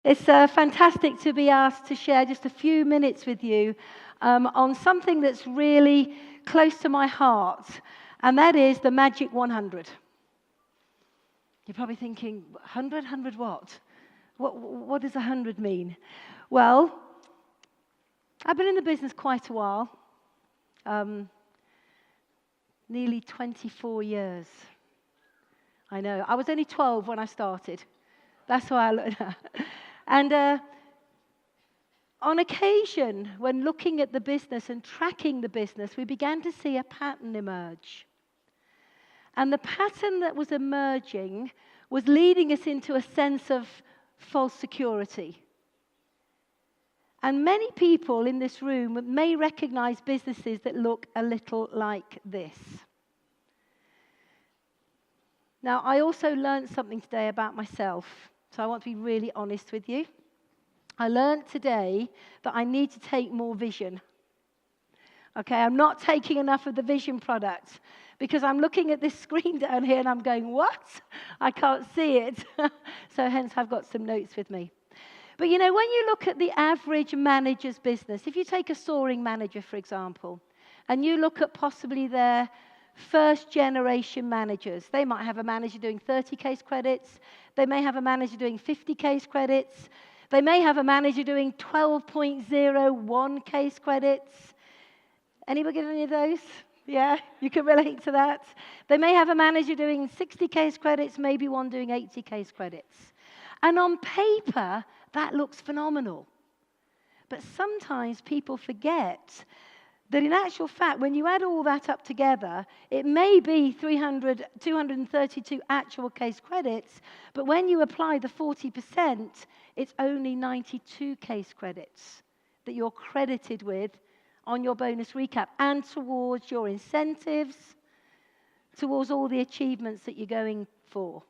It's fantastic to be asked to share just a few minutes with you on something that's really close to my heart, and that is the Magic 100. You're probably thinking, 100? 100 what? What does 100 mean? Well, I've been in the business quite a while, nearly 24 years. I know. I was only 12 when I started. That's why I looked at. And on occasion, when looking at the business and tracking the business, we began to see a pattern emerge. And the pattern that was emerging was leading us into a sense of false security. And many people in this room may recognize businesses that look a little like this. Now, I also learned something today about myself, so I want to be really honest with you. I learned today that I need to take more vision. Okay, I'm not taking enough of the vision product because I'm looking at this screen down here and I'm going, what? I can't see it. So hence I've got some notes with me. But you know, when you look at the average manager's business, if you take a soaring manager, for example, and you look at possibly their first generation managers, they might have a manager doing 30 case credits, they may have a manager doing 50 case credits, they may have a manager doing 12.01 case credits. Anybody get any of those? Yeah, you can relate to that. They may have a manager doing 60 case credits, maybe one doing 80 case credits. And on paper, that looks phenomenal. But sometimes people forget that in actual fact, when you add all that up together, it may be 232 actual case credits, but when you apply the 40%, it's only 92 case credits that you're credited with on your bonus recap and towards your incentives, towards all the achievements that you're going for.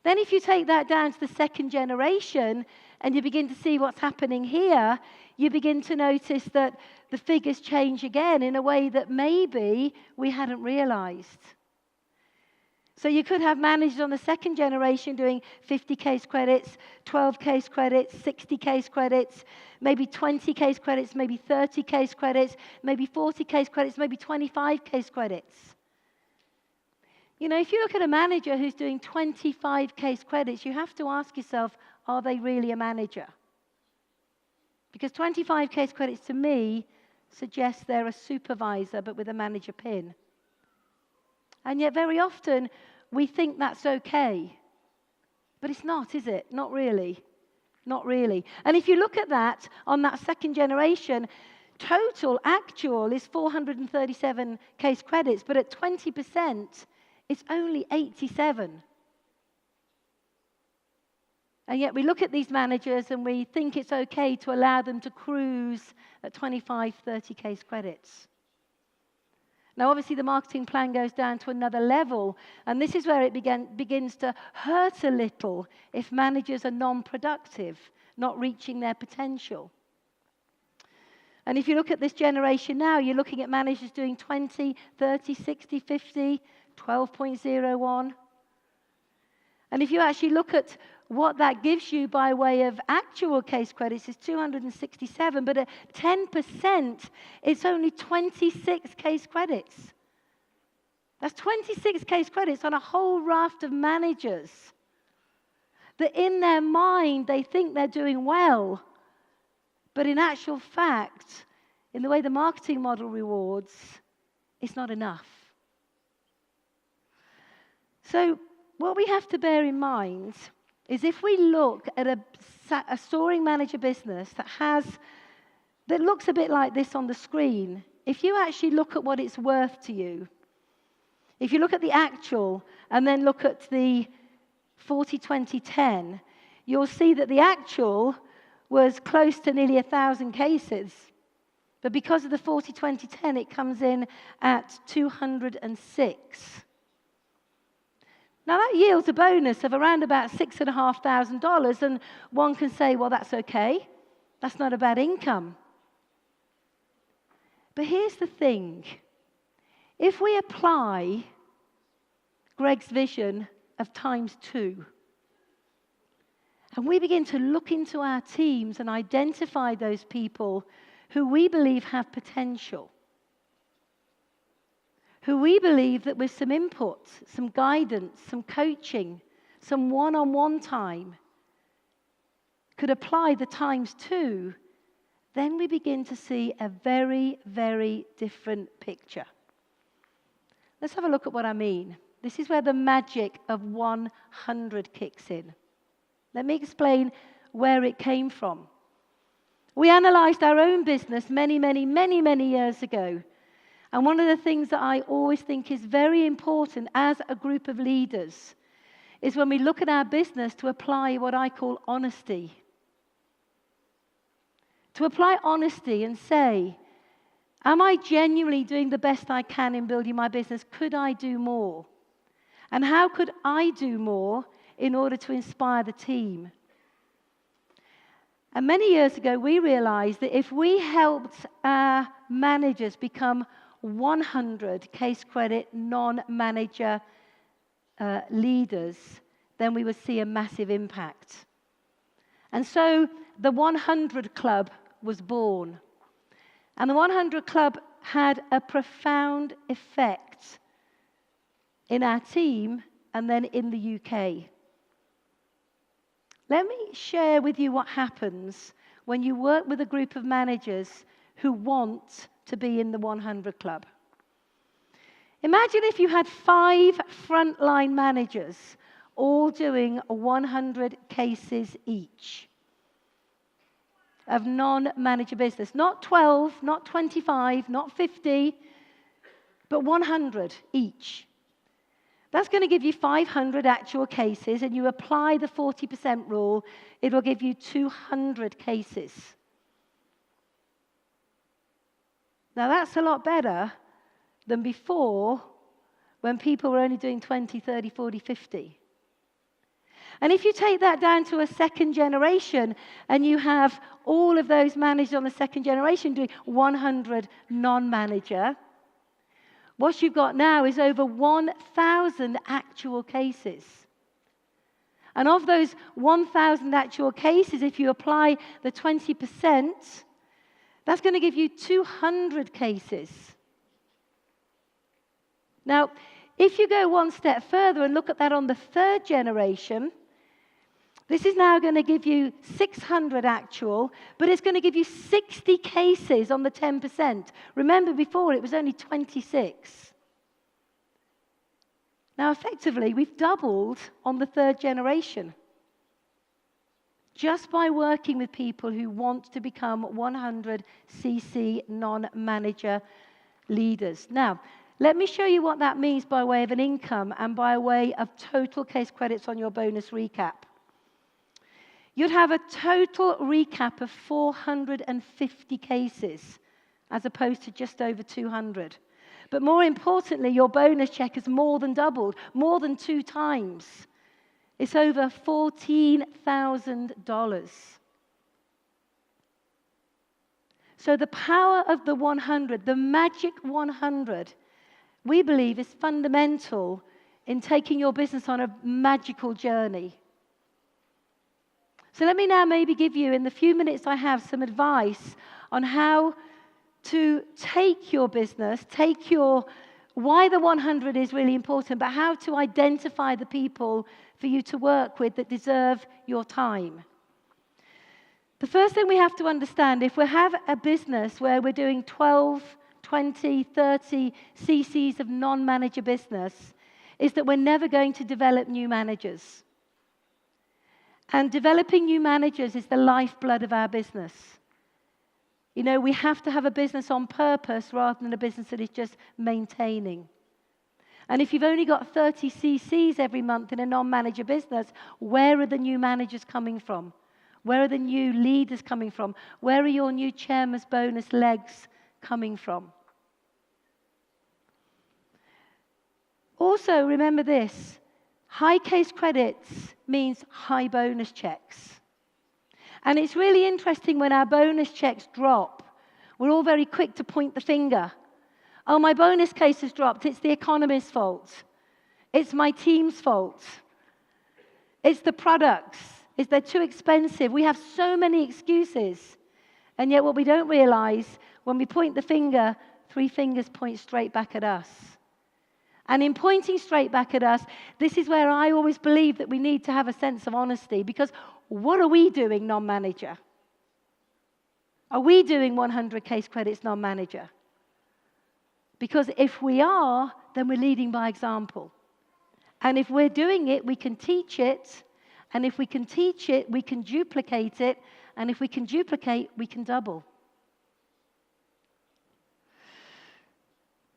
Then if you take that down to the second generation and you begin to see what's happening here, you begin to notice that the figures change again in a way that maybe we hadn't realized. So you could have managers on the second generation doing 50 case credits, 12 case credits, 60 case credits, maybe 20 case credits, maybe 30 case credits, maybe 40 case credits, maybe 25 case credits. You know, if you look at a manager who's doing 25 case credits, you have to ask yourself, are they really a manager? Because 25 case credits to me suggests they're a supervisor but with a manager pin. And yet very often we think that's okay. But it's not, is it? Not really. Not really. And if you look at that on that second generation, total actual is 437 case credits, but at 20%, it's only 87. And yet we look at these managers and we think it's okay to allow them to cruise at 25, 30 case credits. Now, obviously, the marketing plan goes down to another level, and this is where it begins to hurt a little if managers are non-productive, not reaching their potential. And if you look at this generation now, you're looking at managers doing 20, 30, 60, 50, 12.01. And if you actually look at what that gives you by way of actual case credits is 267, but at 10%, it's only 26 case credits. That's 26 case credits on a whole raft of managers that in their mind, they think they're doing well. But in actual fact, in the way the marketing model rewards, it's not enough. So what we have to bear in mind is if we look at a soaring manager business that looks a bit like this on the screen, if you actually look at what it's worth to you, if you look at the actual and then look at the 40-20-10, you'll see that the actual was close to nearly 1,000 cases. But because of the 40-20-10, it comes in at 206. Now, that yields a bonus of around about $6,500, and one can say, well, that's okay. That's not a bad income. But here's the thing. If we apply Greg's vision of times 2, And we begin to look into our teams and identify those people who we believe have potential, who we believe that with some input, some guidance, some coaching, some one-on-one time, could apply the times two, then we begin to see a very, very different picture. Let's have a look at what I mean. This is where the magic of 100 kicks in. Let me explain where it came from. We analysed our own business many years ago. And one of the things that I always think is very important as a group of leaders is when we look at our business to apply what I call honesty. To apply honesty and say, am I genuinely doing the best I can in building my business? Could I do more? And how could I do more in order to inspire the team? And many years ago, we realized that if we helped our managers become 100 case credit non-manager leaders, then we would see a massive impact. And so the 100 Club was born. And the 100 Club had a profound effect in our team and then in the UK. Let me share with you what happens when you work with a group of managers who want to be in the 100 Club. Imagine if you had 5 frontline managers all doing 100 cases each of non-manager business. Not 12, not 25, not 50, but 100 each. That's going to give you 500 actual cases, and you apply the 40% rule, it will give you 200 cases. Now, that's a lot better than before when people were only doing 20, 30, 40, 50. And if you take that down to a second generation and you have all of those managers on the second generation doing 100 non-manager, what you've got now is over 1,000 actual cases. And of those 1,000 actual cases, if you apply the 20%, that's going to give you 200 cases. Now, if you go one step further and look at that on the third generation, this is now going to give you 600 actual, but it's going to give you 60 cases on the 10%. Remember, before it was only 26. Now, effectively, we've doubled on the third generation just by working with people who want to become 100cc non-manager leaders. Now, let me show you what that means by way of an income and by way of total case credits on your bonus recap. You'd have a total recap of 450 cases as opposed to just over 200. But more importantly, your bonus check has more than doubled, more than 2 times. It's over $14,000. So the power of the 100, the magic 100, we believe is fundamental in taking your business on a magical journey. So let me now maybe give you, in the few minutes I have, some advice on how to take your business, why the 100 is really important, but how to identify the people for you to work with that deserve your time. The first thing we have to understand, if we have a business where we're doing 12, 20, 30 cc's of non-manager business, is that we're never going to develop new managers. And developing new managers is the lifeblood of our business. You know, we have to have a business on purpose rather than a business that is just maintaining. And if you've only got 30 cc's every month in a non-manager business, where are the new managers coming from? Where are the new leaders coming from? Where are your new chairman's bonus legs coming from? Also, remember this. High case credits means high bonus checks. And it's really interesting when our bonus checks drop, we're all very quick to point the finger. Oh, my bonus case has dropped. It's the economist's fault. It's my team's fault. It's the products. is they're too expensive. We have so many excuses. And yet what we don't realize, when we point the finger, 3 fingers point straight back at us. And in pointing straight back at us, this is where I always believe that we need to have a sense of honesty. Because what are we doing, non-manager? Are we doing 100 case credits non-manager? Because if we are, then we're leading by example. And if we're doing it, we can teach it. And if we can teach it, we can duplicate it. And if we can duplicate, we can double.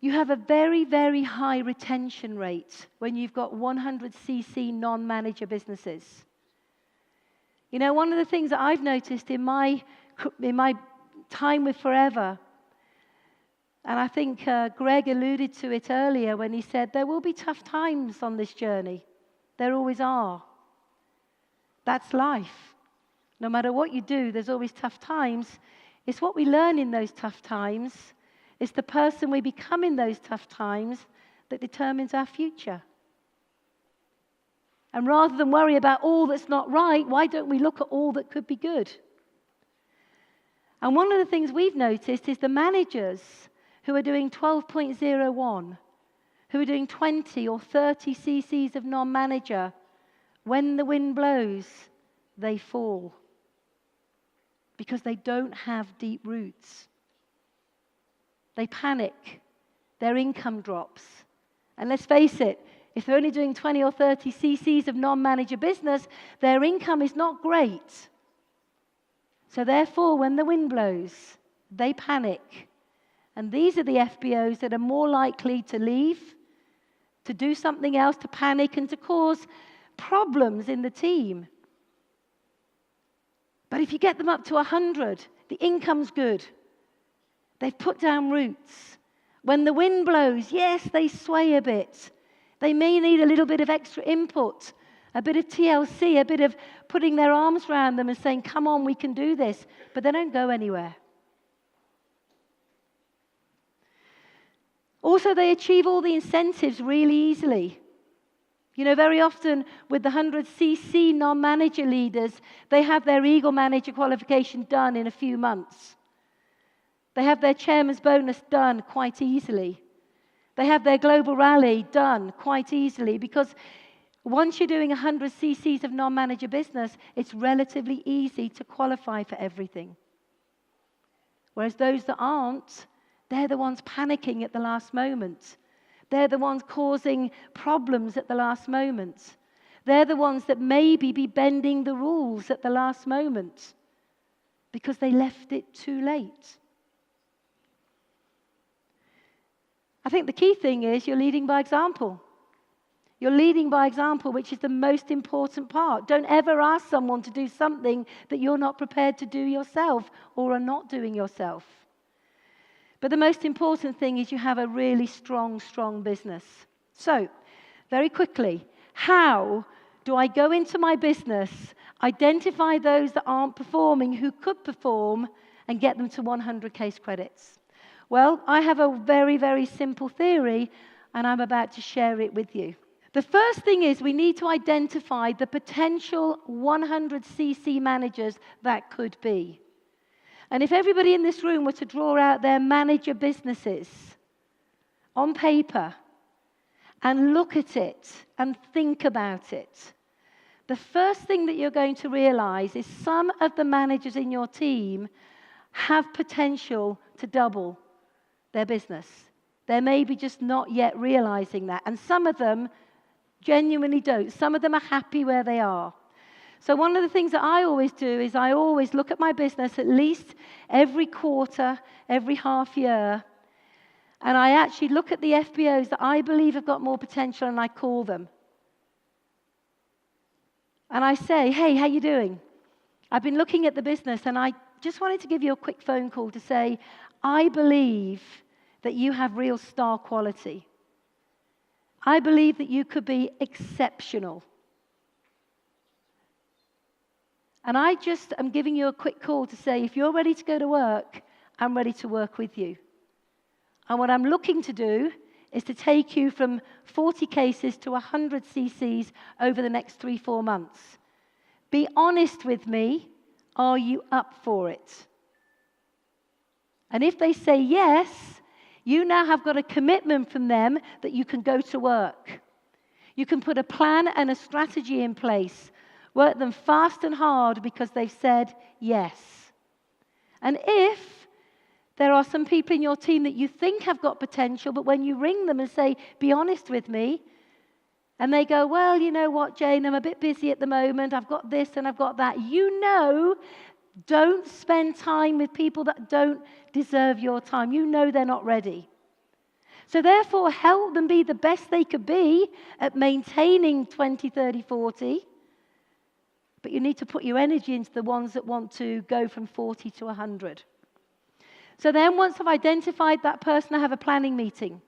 You have a very, very high retention rate when you've got 100cc non-manager businesses. You know, one of the things that I've noticed in my time with Forever, and I think Greg alluded to it earlier when he said there will be tough times on this journey. There always are. That's life. No matter what you do, there's always tough times. It's what we learn in those tough times. It's the person we become in those tough times that determines our future. And rather than worry about all that's not right, why don't we look at all that could be good? And one of the things we've noticed is the managers who are doing 12.01, who are doing 20 or 30 cc's of non-manager, when the wind blows, they fall. Because they don't have deep roots. They panic. Their income drops. And let's face it, if they're only doing 20 or 30 cc's of non-manager business, their income is not great. So therefore, when the wind blows, they panic. And these are the FBOs that are more likely to leave, to do something else, to panic, and to cause problems in the team. But if you get them up to 100, the income's good. They've put down roots. When the wind blows, yes, they sway a bit. They may need a little bit of extra input, a bit of TLC, a bit of putting their arms around them and saying, come on, we can do this. But they don't go anywhere. Also, they achieve all the incentives really easily. You know, very often with the 100cc non-manager leaders, they have their Eagle Manager qualification done in a few months. They have their chairman's bonus done quite easily. They have their global rally done quite easily because once you're doing 100 cc's of non-manager business, it's relatively easy to qualify for everything. Whereas those that aren't, they're the ones panicking at the last moment. They're the ones causing problems at the last moment. They're the ones that maybe be bending the rules at the last moment because they left it too late. I think the key thing is you're leading by example. You're leading by example, which is the most important part. Don't ever ask someone to do something that you're not prepared to do yourself or are not doing yourself. But the most important thing is you have a really strong business. So, very quickly, how do I go into my business, identify those that aren't performing, who could perform, and get them to 100 case credits? Well, I have a very, very simple theory, and I'm about to share it with you. The first thing is we need to identify the potential 100cc managers that could be. And if everybody in this room were to draw out their manager businesses on paper and look at it and think about it, the first thing that you're going to realize is some of the managers in your team have potential to double their business. They're maybe just not yet realizing that. And some of them genuinely don't. Some of them are happy where they are. So one of the things that I always do is I always look at my business at least every quarter, every half year, and I actually look at the FBOs that I believe have got more potential and I call them. And I say, hey, how you doing? I've been looking at the business and I just wanted to give you a quick phone call to say, I believe that you have real star quality. I believe that you could be exceptional. And I just am giving you a quick call to say, if you're ready to go to work, I'm ready to work with you. And what I'm looking to do is to take you from 40 cases to 100 cc's over the next 3-4 months. Be honest with me. Are you up for it? And if they say yes, you now have got a commitment from them that you can go to work. You can put a plan and a strategy in place. Work them fast and hard because they've said yes. And if there are some people in your team that you think have got potential, but when you ring them and say, be honest with me, and they go, well, you know what, Jayne, I'm a bit busy at the moment. I've got this and I've got that. You know, don't spend time with people that don't deserve your time. You know they're not ready. So therefore, help them be the best they could be at maintaining 20, 30, 40. But you need to put your energy into the ones that want to go from 40 to 100. So then once I've identified that person, I have a planning meeting.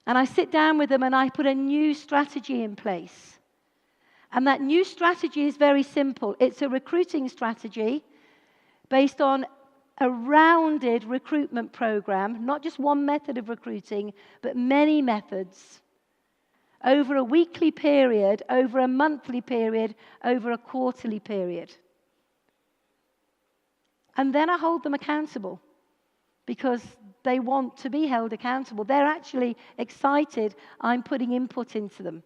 And I sit down with them and I put a new strategy in place. And that new strategy is very simple. It's a recruiting strategy based on a rounded recruitment program, not just one method of recruiting, but many methods, over a weekly period, over a monthly period, over a quarterly period. And then I hold them accountable because they want to be held accountable. They're actually excited I'm putting input into them.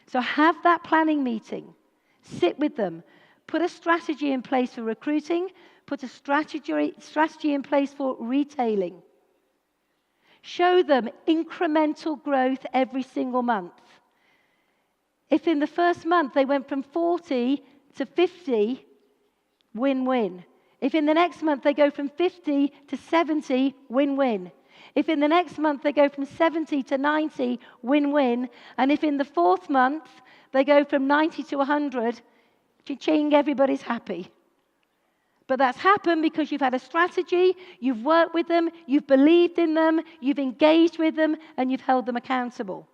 So have that planning meeting. Sit with them. Put a strategy in place for recruiting. Put a strategy in place for retailing. Show them incremental growth every single month. If in the first month they went from 40 to 50, win-win. If in the next month they go from 50 to 70, win-win. If in the next month they go from 70 to 90, win-win. And if in the fourth month they go from 90 to 100, cha-ching, everybody's happy. But that's happened because you've had a strategy, you've worked with them, you've believed in them, you've engaged with them, and you've held them accountable.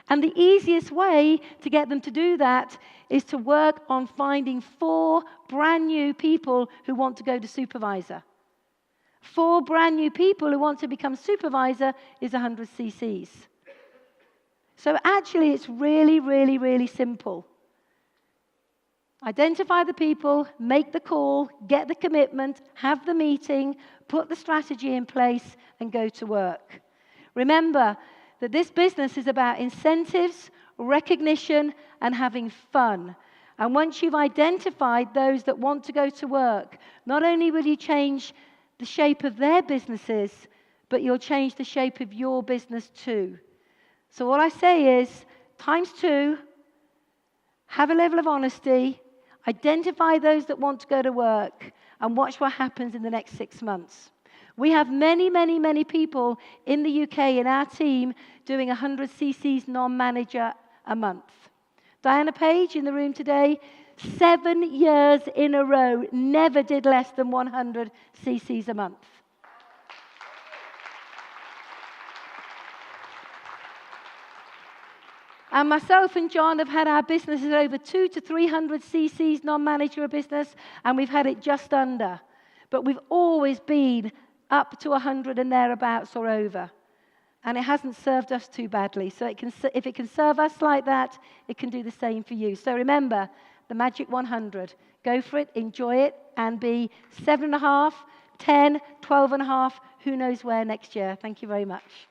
And the easiest way to get them to do that is to work on finding 4 brand new people who want to go to supervisor. 4 brand new people who want to become supervisor is 100 cc's. So actually it's really, really, really simple. Identify the people, make the call, get the commitment, have the meeting, put the strategy in place, and go to work. Remember that this business is about incentives, recognition, and having fun. And once you've identified those that want to go to work, not only will you change the shape of their businesses, but you'll change the shape of your business too. So what I say is, ×2, have a level of honesty, identify those that want to go to work, and watch what happens in the next 6 months. We have many, many, many people in the UK in our team doing 100 cc's non-manager a month. Diana Page in the room today, 7 years in a row, never did less than 100 cc's a month. And myself and John have had our businesses over 200 to 300 cc's non-manager business, and we've had it just under. But we've always been up to 100 and thereabouts or over. And it hasn't served us too badly. So if it can serve us like that, it can do the same for you. So remember, the magic 100. Go for it, enjoy it, and be 7.5, 10, 12.5, who knows where next year. Thank you very much.